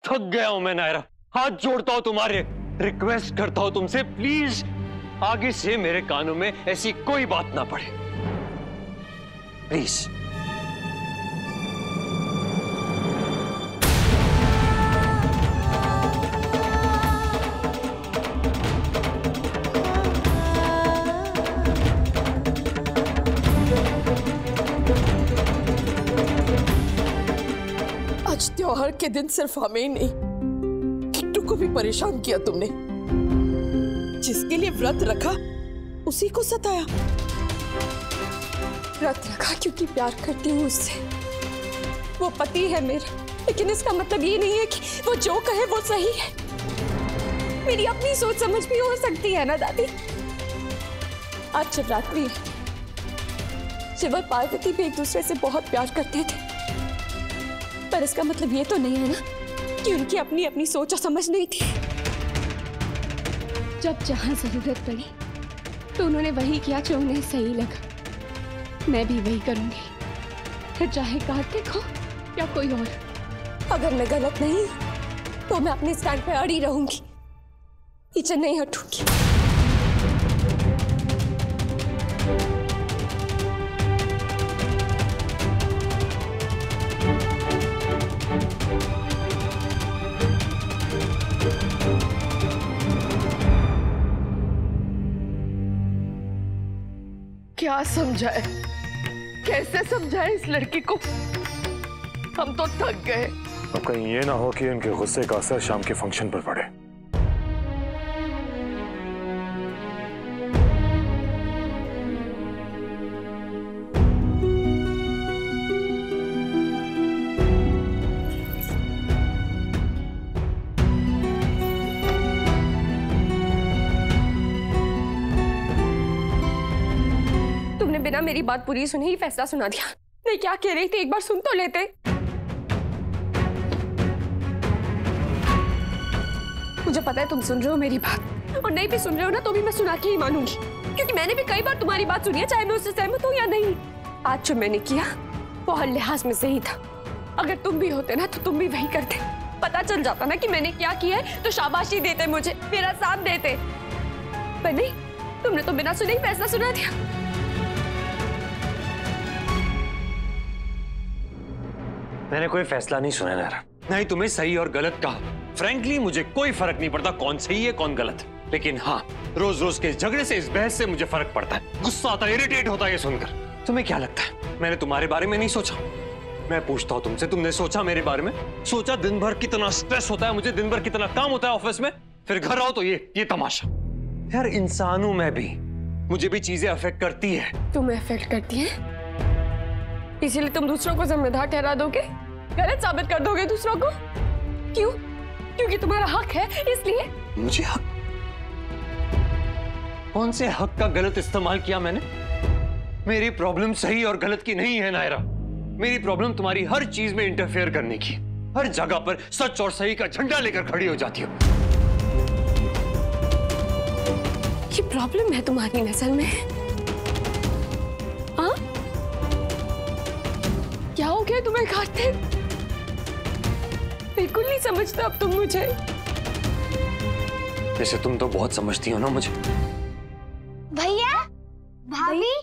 थक गया हूं मैं नायरा, हाथ जोड़ता हूं तुम्हारे, रिक्वेस्ट करता हूं तुमसे, प्लीज आगे से मेरे कानों में ऐसी कोई बात ना पड़े, प्लीज। आज त्योहार के दिन सिर्फ हमें ही नहीं, किट्टू को भी परेशान किया तुमने। जिसके लिए व्रत रखा उसी को सताया। व्रत रखा क्योंकि प्यार करती हूँ उससे, वो पति है मेरा, लेकिन इसका मतलब ये नहीं है कि वो जो कहे वो सही है। मेरी अपनी सोच समझ भी हो सकती है ना दादी। आज शिवरात्रि है, शिव और पार्वती भी एक दूसरे से बहुत प्यार करते थे, पर इसका मतलब ये तो नहीं है ना कि उनकी अपनी अपनी सोच और समझ नहीं थी। जब जहां जरूरत पड़ी तो उन्होंने वही किया जो उन्हें सही लगा। मैं भी वही करूंगी, फिर चाहे कार्तिक हो या कोई और। अगर मैं गलत नहीं तो मैं अपने स्टैंड पे अड़ी रहूंगी, पीछे नहीं हटूंगी। क्या समझाए, कैसे समझाए इस लड़की को? हम तो थक गए। अब कहीं ये ना हो कि इनके गुस्से का असर शाम के फंक्शन पर पड़े। बिना मेरी बात पूरी सुने ही फैसला सुना दिया। मैं क्या कह रही थी एक बार सुन तो लेते। मुझे पता है तुम सुन रहे हो मेरी बात, और नहीं भी सुन रहे हो ना तो भी मैं सुना के ही मानूंगी, क्योंकि मैंने भी कई बार तुम्हारी बात सुनी है, चाहे मैं उससे सहमत हूं या नहीं। आज जो मैंने किया वो हर लिहाज में सही था। अगर तुम भी होते ना तो तुम भी वही करते। पता चल जाता ना कि मैंने क्या किया है तो शाबाशी देते, मुझे मेरा साथ देते, पर नहीं, तुमने तो बिना सुने ही फैसला सुना दिया। मैंने कोई फैसला नहीं सुना नायरा, नहीं तुम्हें सही और गलत कहा। फ्रैंकली मुझे कोई फर्क नहीं पड़ता कौन सही है कौन गलत, लेकिन हाँ, रोज रोज के झगड़े से, इस बहस से मुझे फर्क पड़ता है, गुस्सा आता है, इरिटेट होता है ये सुनकर। तुम्हें क्या लगता है मैंने तुम्हारे बारे में नहीं सोचा? मैं पूछता हूँ तुमसे, तुमने सोचा मेरे बारे में? सोचा दिन भर कितना स्ट्रेस होता है मुझे, दिन भर कितना काम होता है ऑफिस में, फिर घर आओ तो ये तमाशा। यार इंसान हूं मैं भी, मुझे भी चीजें अफेक्ट करती है। तुम्हें अफेक्ट करती है इसीलिए तुम दूसरों को जिम्मेदार ठहरा दोगे, गलत साबित कर दोगे दूसरों को? क्यों? क्योंकि तुम्हारा हक है इसलिए? मुझे हक? कौन से हक का गलत इस्तेमाल किया मैंने? मेरी प्रॉब्लम सही और गलत की नहीं है नायरा, मेरी प्रॉब्लम तुम्हारी हर चीज में इंटरफेयर करने की, हर जगह पर सच और सही का झंडा लेकर खड़ी हो जाती हो। ये प्रॉब्लम है तुम्हारी नजर में? हाँ, क्या हो गया तुम्हें कार्तिक? बिल्कुल नहीं समझते अब तुम मुझे। जैसे तुम तो बहुत समझती हो ना मुझे। भैया, भाभी,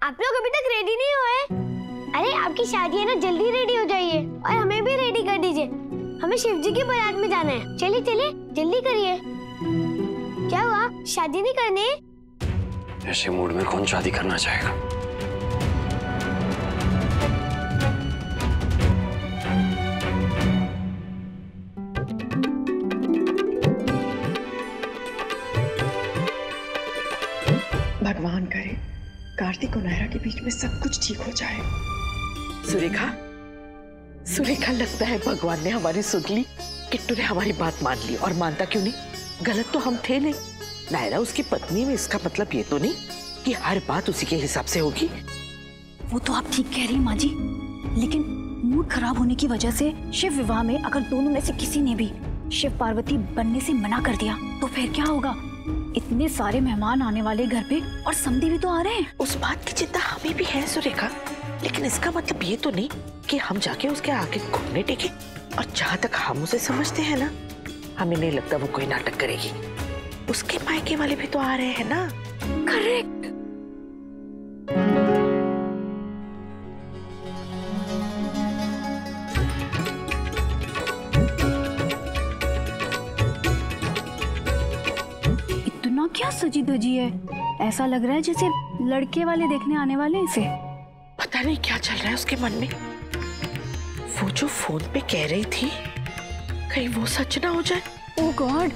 आप लोग अभी तक रेडी नहीं हुए? अरे आपकी शादी है ना, जल्दी रेडी हो जाइए और हमें भी रेडी कर दीजिए। हमें शिव जी की बारात में जाना है। चलिए चलिए जल्दी करिए। क्या हुआ, शादी नहीं करनी? ऐसे मूड में कौन शादी करना चाहेगा? भगवान करे कार्तिक और नायरा के बीच में सब कुछ ठीक हो जाए। सुरेखा, सुरेखा, लगता है भगवान ने हमारी सुन ली। किट्टू ने हमारी बात मान ली, और मानता क्यों नहीं, गलत तो हम थे नहीं। नायरा उसकी पत्नी में, इसका मतलब ये तो नहीं कि हर बात उसी के हिसाब से होगी। वो तो आप ठीक कह रही हैं माँ जी, लेकिन मूड खराब होने की वजह से शिव विवाह में अगर दोनों में से किसी ने भी शिव पार्वती बनने से मना कर दिया तो फिर क्या होगा? इतने सारे मेहमान आने वाले घर पे, और समधी भी तो आ रहे हैं। उस बात की चिंता हमें भी है सुरेखा, लेकिन इसका मतलब ये तो नहीं कि हम जाके उसके आगे घुटने टेके। और जहां तक हम उसे समझते हैं ना, हमें नहीं लगता वो कोई नाटक करेगी। उसके मायके वाले भी तो आ रहे हैं ना। करेक्ट। इतना क्या सजी धजी है, ऐसा लग रहा है जैसे लड़के वाले देखने आने वाले हैं इसे। पता नहीं क्या चल रहा है उसके मन में। वो जो फोन पे कह रही थी, कहीं वो सच ना हो जाए। ओह गॉड,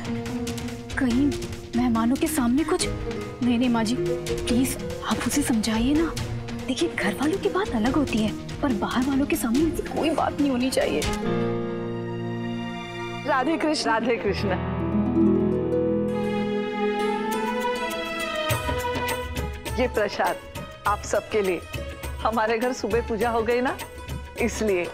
कहीं मेहमानों के सामने कुछ। नहीं नहीं माँ जी, प्लीज आप उसे समझाइए ना। देखिए घर वालों की बात अलग होती है, पर बाहर वालों के सामने ऐसी कोई बात नहीं होनी चाहिए। राधे कृष्ण, राधे कृष्ण। ये प्रसाद आप सबके लिए। हमारे घर सुबह पूजा हो गई ना, इसलिए।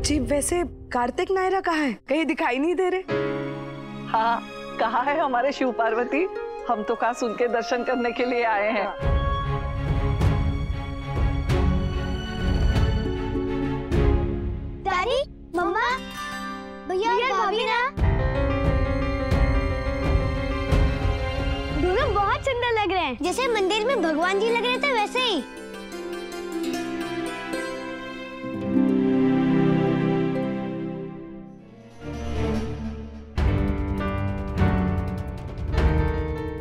जी वैसे कार्तिक नायरा कहाँ है? कहीं दिखाई नहीं दे रहे। हाँ, कहाँ है हमारे शिव पार्वती? हम तो खास उनके दर्शन करने के लिए आए हैं। दादी, मम्मा, भैया और भाभी ना दोनों बहुत सुंदर लग रहे हैं, जैसे मंदिर में भगवान जी लग रहे थे वैसे ही।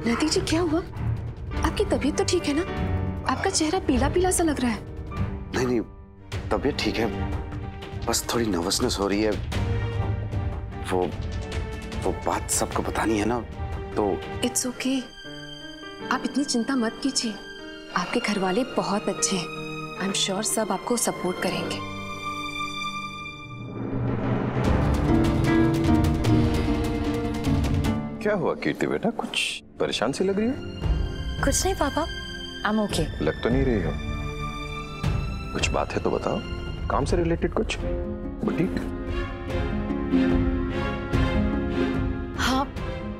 नदी जी क्या हुआ? आपकी तबीयत तो ठीक है ना? आपका चेहरा पीला पीला सा लग रहा है। नहीं नहीं, तबीयत ठीक है, बस थोड़ी नर्वसनेस हो रही है। वो बात सबको बतानी है ना, तो। इट्स ओके, आप इतनी चिंता मत कीजिए। आपके घर वाले बहुत अच्छे हैं, आई एम श्योर सब आपको सपोर्ट करेंगे। क्या हुआ कीर्ति बेटा, कुछ परेशान सी लग रही है? कुछ नहीं पापा, आई एम ओके। लग तो नहीं रही हो। कुछ बात है तो बताओ, काम से रिलेटेड कुछ? बुटीक? हाँ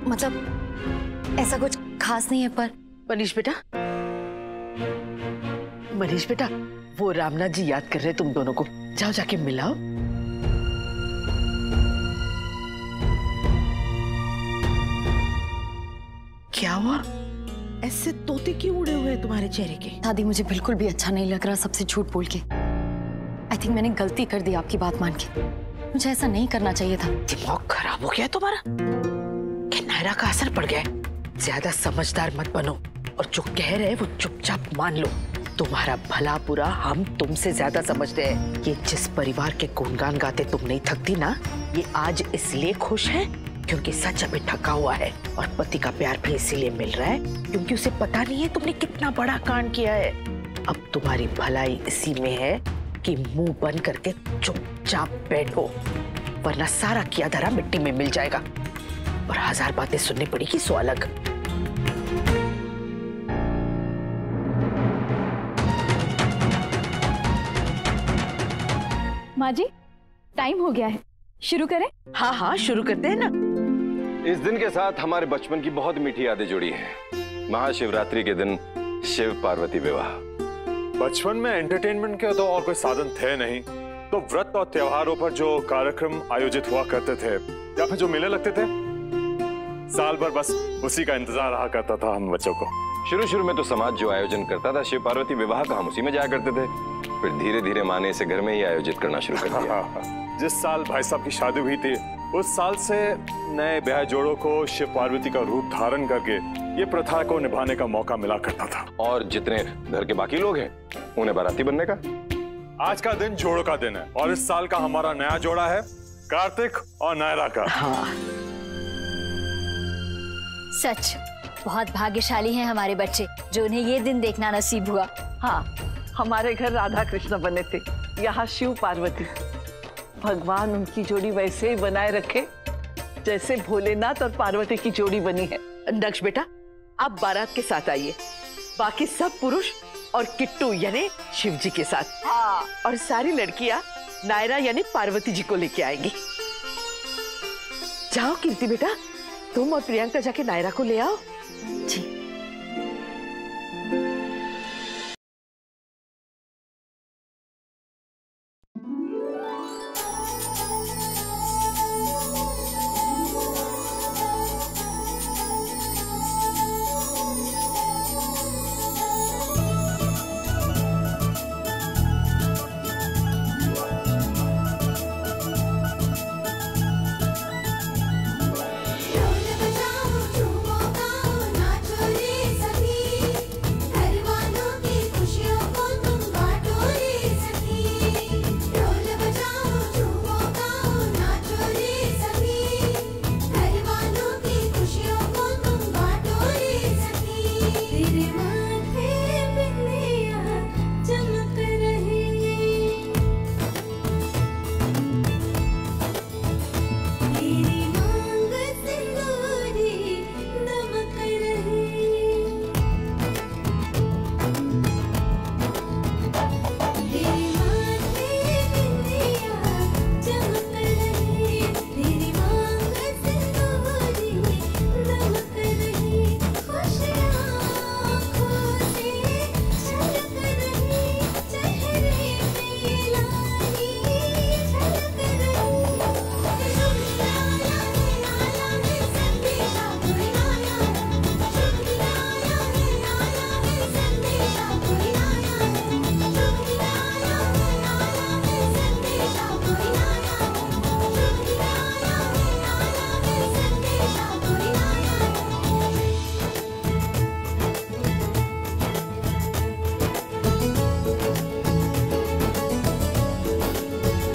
मतलब ऐसा कुछ खास नहीं है, पर मनीष बेटा, मनीष बेटा, वो रामनाथ जी याद कर रहे तुम दोनों को। जाओ जाके मिलाओ। क्या हुआ? ऐसे तोते क्यों उड़े हुए हैं तुम्हारे चेहरे के? दादी मुझे बिल्कुल भी अच्छा नहीं लग रहा सबसे झूठ बोल के। आई थिंक मैंने गलती कर दी आपकी बात मान के। मुझे ऐसा नहीं करना चाहिए था। दिमाग खराब हो गया तुम्हारा? क्या नायरा का असर पड़ गया है? ज्यादा समझदार मत बनो और जो कह रहे हैं वो चुपचाप मान लो। तुम्हारा भला बुरा हम तुमसे ज्यादा समझते हैं। ये जिस परिवार के गुणगान गाते तुम नहीं थकती ना, ये आज इसलिए खुश है क्योंकि सच अभी ठका हुआ है, और पति का प्यार भी इसीलिए मिल रहा है क्योंकि उसे पता नहीं है तुमने कितना बड़ा कांड किया है। अब तुम्हारी भलाई इसी में है कि मुंह बंद करके चुपचाप बैठो, वरना सारा किया धरा मिट्टी में मिल जाएगा और 1000 बातें सुननी पड़ेगी सो अलग। माँ जी टाइम हो गया है, शुरू करें? हाँ हाँ शुरू करते हैं ना। इस दिन के साथ हमारे बचपन की बहुत मीठी यादें जुड़ी हैं। महाशिवरात्रि के दिन शिव पार्वती विवाह। बचपन में एंटरटेनमेंट के तो और कोई साधन थे नहीं, तो व्रत और त्योहारों पर जो कार्यक्रम आयोजित हुआ करते थे या फिर जो मेले लगते थे, साल भर बस उसी का इंतजार रहा करता था हम बच्चों को। शुरू में तो समाज जो आयोजन करता था शिव पार्वती विवाह का, हम उसी में जाया करते थे। फिर धीरे धीरे माँ ने इसे घर में ही आयोजित करना शुरू कर दिया। जिस साल भाई साहब की शादी हुई थी, उस साल से नए ब्याह जोड़ों को शिव पार्वती का रूप धारण करके ये प्रथा को निभाने का मौका मिला करता था। और जितने घर के बाकी लोग हैं उन्हें बाराती बनने का। आज का दिन जोड़ों का दिन है और इस साल का हमारा नया जोड़ा है कार्तिक और नायरा का। हाँ सच बहुत भाग्यशाली हैं हमारे बच्चे जो उन्हें ये दिन देखना नसीब हुआ। हाँ, हमारे घर राधा कृष्ण बने थे, यहाँ शिव पार्वती। भगवान उनकी जोड़ी वैसे ही बनाए रखे जैसे भोलेनाथ और पार्वती की जोड़ी बनी है। नक्श बेटा, आप बारात के साथ आइए, बाकी सब पुरुष और किट्टू यानी शिव जी के साथ। हाँ, और सारी लड़कियां नायरा यानी पार्वती जी को लेके आएंगी। जाओ कीर्ति बेटा, तुम और प्रियंका जाके नायरा को ले आओ। जी।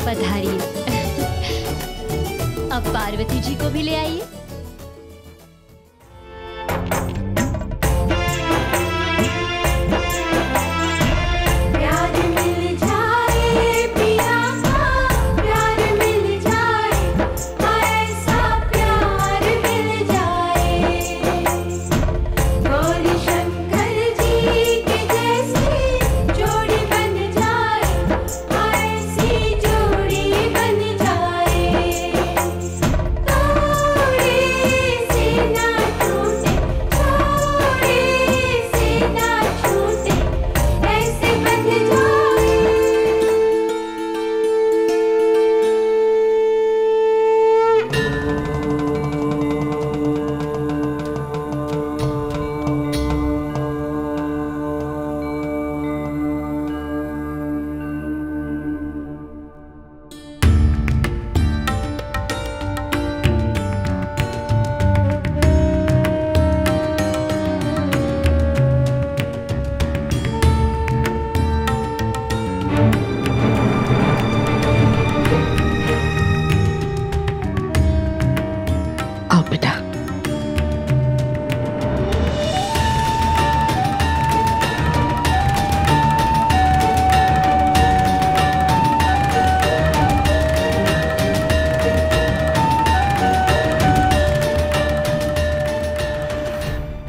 पधारिए। अब पार्वती जी को भी ले आइए।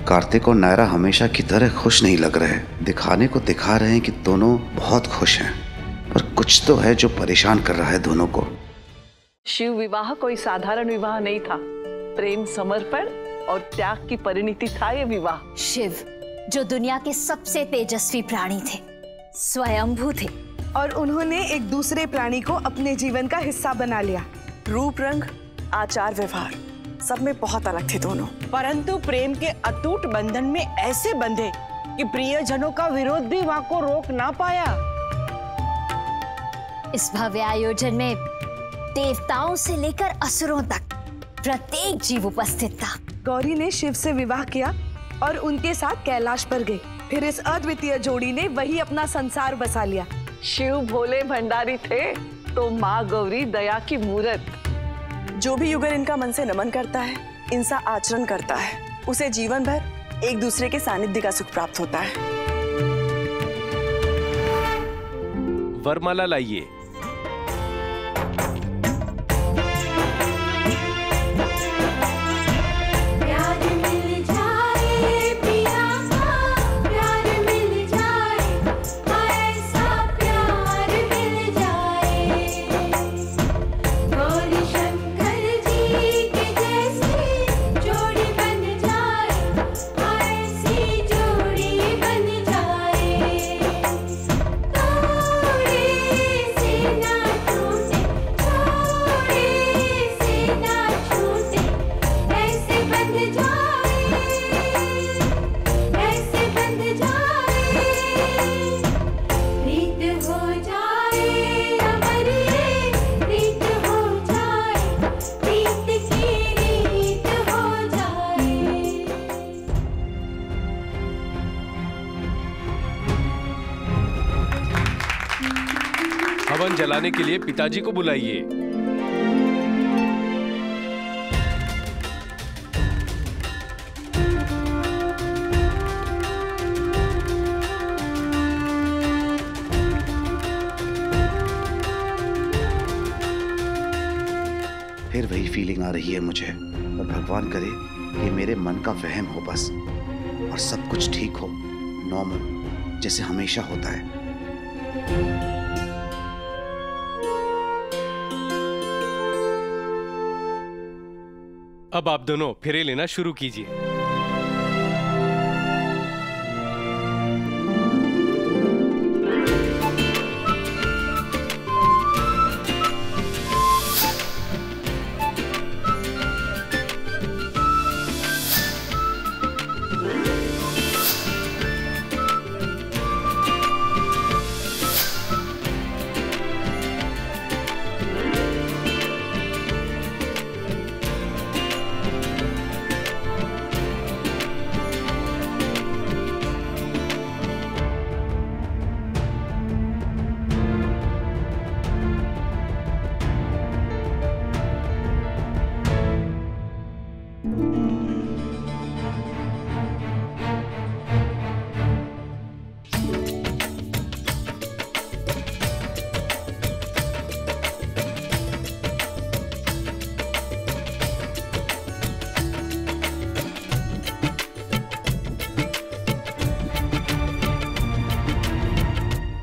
कार्तिक और नायरा हमेशा की तरह खुश नहीं लग रहे। दिखाने को दिखा रहे हैं कि दोनों बहुत खुश हैं, पर कुछ तो है जो परेशान कर रहा है दोनों को। शिव विवाह कोई साधारण विवाह नहीं था, प्रेम, समर्पण और त्याग की परिणति था ये विवाह। शिव जो दुनिया के सबसे तेजस्वी प्राणी थे, स्वयंभू थे, और उन्होंने एक दूसरे प्राणी को अपने जीवन का हिस्सा बना लिया। रूप रंग, आचार व्यवहार सब में बहुत अलग थे दोनों, परंतु प्रेम के अटूट बंधन में ऐसे बंधे कि प्रियजनों का विरोध भी वहां को रोक ना पाया। इस भव्य आयोजन में देवताओं से लेकर असुरों तक प्रत्येक जीव उपस्थित था। गौरी ने शिव से विवाह किया और उनके साथ कैलाश पर गई। फिर इस अद्वितीय जोड़ी ने वही अपना संसार बसा लिया। शिव भोले भंडारी थे तो माँ गौरी दया की मूरत। जो भी युगल इनका मन से नमन करता है, इनसा आचरण करता है, उसे जीवन भर एक दूसरे के सानिध्य का सुख प्राप्त होता है। वरमाला लाइए। प्यार मिल जाए हवन जलाने के लिए पिताजी को बुलाइए। फिर वही फीलिंग आ रही है मुझे, और भगवान करे कि मेरे मन का वहम हो बस, और सब कुछ ठीक हो, नॉर्मल जैसे हमेशा होता है। अब आप दोनों फेरे लेना शुरू कीजिए।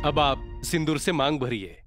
अब आप सिंदूर से मांग भरिए।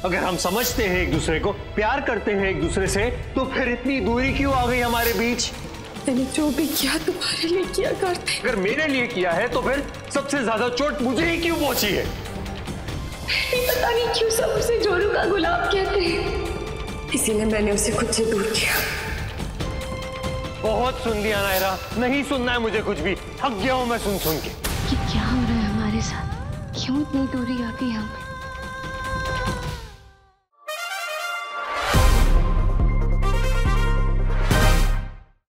अगर हम समझते हैं एक दूसरे को, प्यार करते हैं एक दूसरे से, तो फिर इतनी दूरी क्यों आ गई हमारे बीच? मैंने जो भी किया तुम्हारे लिए किया कार्तिक। अगर मेरे लिए किया है तो फिर सबसे ज्यादा चोट मुझे ही क्यों पहुंची है? पता नहीं क्यों सब उसे जोरू का गुलाब कहते हैं, इसीलिए मैंने उसे खुद से दूर किया। बहुत सुन लिया नायरा, नहीं सुनना है मुझे कुछ भी, थक गया हूं मैं सुन के। कि क्या हो रहा है हमारे साथ, क्यों इतनी दूरी आ गई हमें?